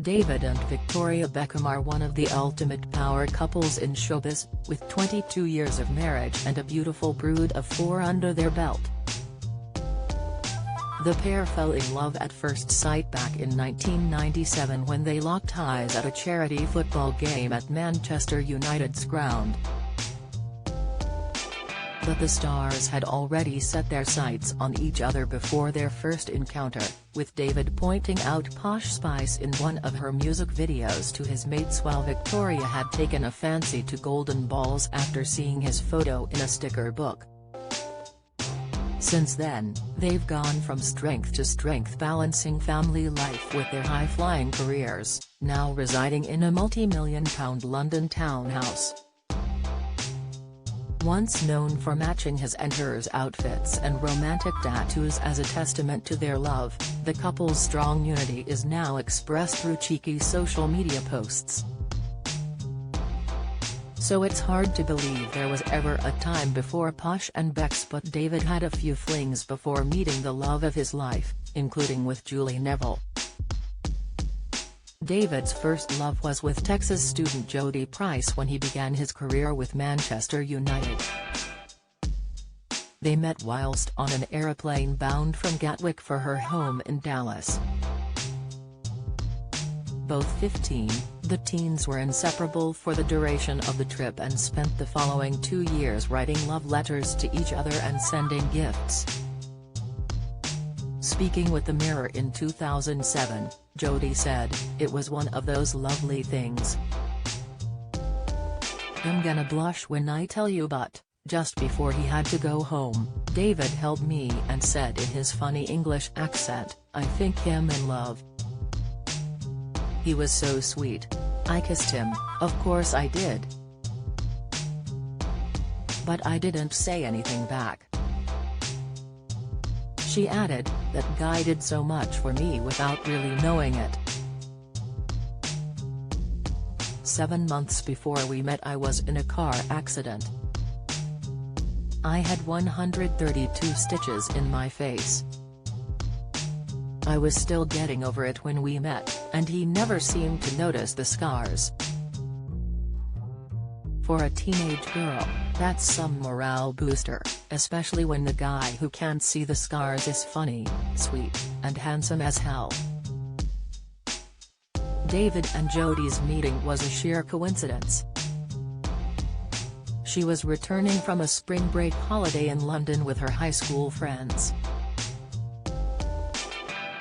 David and Victoria Beckham are one of the ultimate power couples in showbiz, with 22 years of marriage and a beautiful brood of 4 under their belt. The pair fell in love at first sight back in 1997 when they locked eyes at a charity football game at Manchester United's ground. But the stars had already set their sights on each other before their first encounter, with David pointing out Posh Spice in one of her music videos to his mates, while Victoria had taken a fancy to golden balls after seeing his photo in a sticker book. Since then, they've gone from strength to strength, balancing family life with their high-flying careers, now residing in a multi-million-pound London townhouse. Once known for matching his and hers outfits and romantic tattoos as a testament to their love, the couple's strong unity is now expressed through cheeky social media posts. So it's hard to believe there was ever a time before Posh and Bex, but David had a few flings before meeting the love of his life, including with Phil Neville. David's first love was with Texas student Jody Price when he began his career with Manchester United. They met whilst on an aeroplane bound from Gatwick for her home in Dallas. Both 15, the teens were inseparable for the duration of the trip and spent the following 2 years writing love letters to each other and sending gifts. Speaking with The Mirror in 2007, Jody said, "It was one of those lovely things. I'm gonna blush when I tell you, but, just before he had to go home, David held me and said in his funny English accent, 'I think I'm in love.' He was so sweet. I kissed him, of course I did. But I didn't say anything back." She added, "That guy did so much for me without really knowing it. 7 months before we met I was in a car accident. I had 132 stitches in my face. I was still getting over it when we met, and he never seemed to notice the scars. For a teenage girl, that's some morale booster, especially when the guy who can't see the scars is funny, sweet, and handsome as hell." David and Jody's meeting was a sheer coincidence. She was returning from a spring break holiday in London with her high school friends.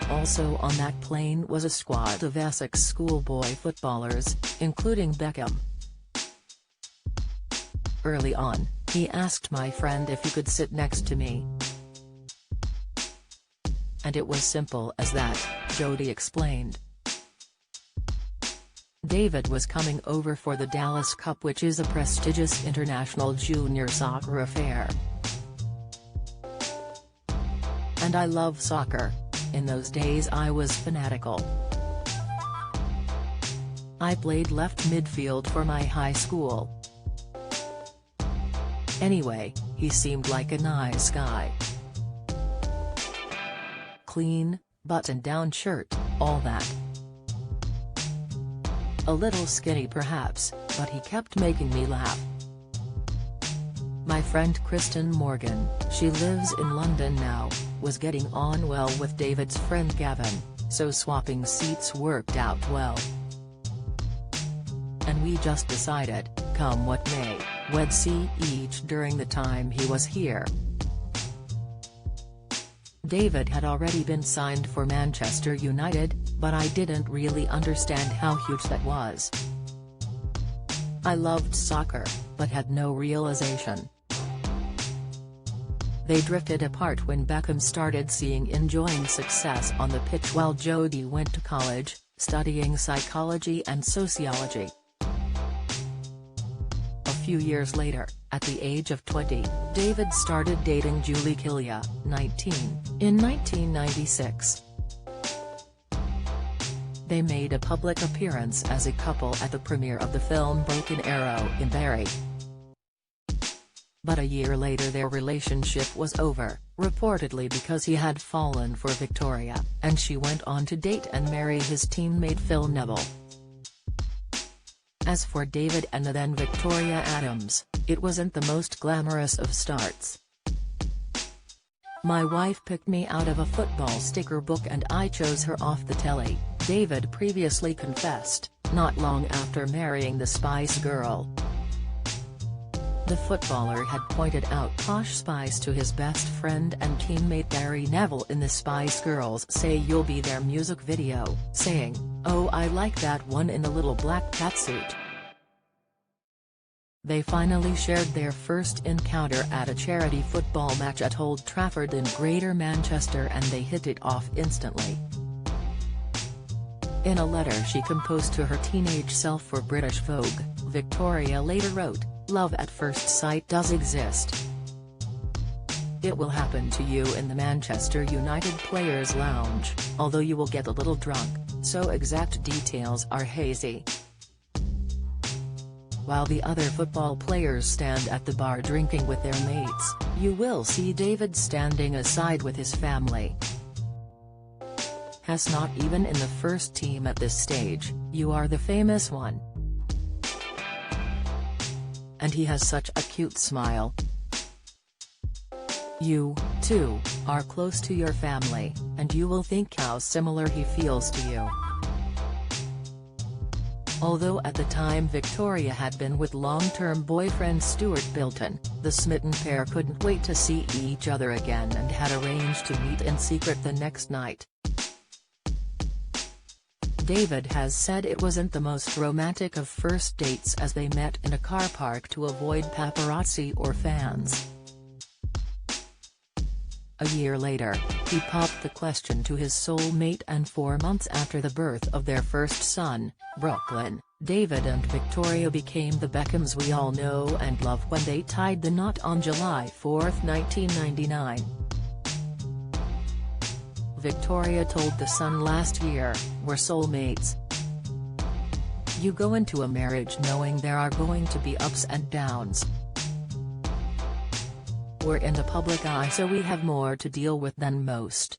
Also on that plane was a squad of Essex schoolboy footballers, including Beckham. Early on, he asked my friend if he could sit next to me. And it was simple as that, Jody explained. David was coming over for the Dallas Cup, which is a prestigious international junior soccer affair. And I love soccer. In those days I was fanatical. I played left midfield for my high school. Anyway, he seemed like a nice guy. Clean, button-down shirt, all that. A little skinny perhaps, but he kept making me laugh. My friend Kristen Morgan, she lives in London now, was getting on well with David's friend Gavin, so swapping seats worked out well. And we just decided, come what may, we'd see each during the time he was here. David had already been signed for Manchester United, but I didn't really understand how huge that was. I loved soccer, but had no realization. They drifted apart when Beckham started enjoying success on the pitch while Jody went to college, studying psychology and sociology. A few years later, at the age of 20, David started dating Julie Killia, 19, in 1996. They made a public appearance as a couple at the premiere of the film Broken Arrow in Barry. but a year later their relationship was over, reportedly because he had fallen for Victoria, and she went on to date and marry his teammate Phil Neville. As for David and the then Victoria Adams, it wasn't the most glamorous of starts. "My wife picked me out of a football sticker book and I chose her off the telly," David previously confessed, not long after marrying the Spice Girl. The footballer had pointed out Posh Spice to his best friend and teammate Gary Neville in the Spice Girls Say You'll Be There music video, saying, "Oh, I like that one in the little black catsuit." They finally shared their first encounter at a charity football match at Old Trafford in Greater Manchester and they hit it off instantly. In a letter she composed to her teenage self for British Vogue, Victoria later wrote, "Love at first sight does exist. It will happen to you in the Manchester United Players' Lounge, although you will get a little drunk, so exact details are hazy." While the other football players stand at the bar drinking with their mates, you will see David standing aside with his family. "Has not even in the first team at this stage, you are the famous one. And he has such a cute smile. You, too, are close to your family, and you will think how similar he feels to you." Although at the time Victoria had been with long-term boyfriend Stuart Bilton, the smitten pair couldn't wait to see each other again and had arranged to meet in secret the next night. David has said it wasn't the most romantic of first dates as they met in a car park to avoid paparazzi or fans. A year later, he popped the question to his soulmate and 4 months after the birth of their first son, Brooklyn, David and Victoria became the Beckhams we all know and love when they tied the knot on July 4, 1999. Victoria told The Sun last year, "We're soulmates. You go into a marriage knowing there are going to be ups and downs. We're in the public eye so we have more to deal with than most.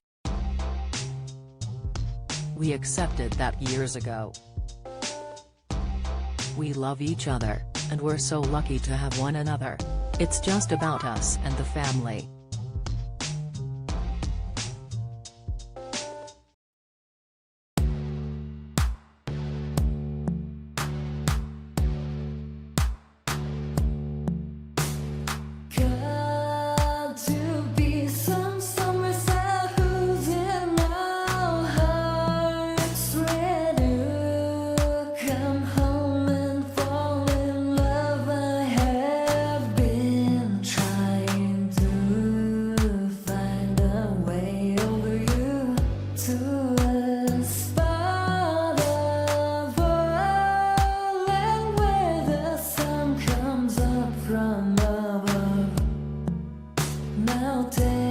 We accepted that years ago. We love each other, and we're so lucky to have one another. It's just about us and the family." Now take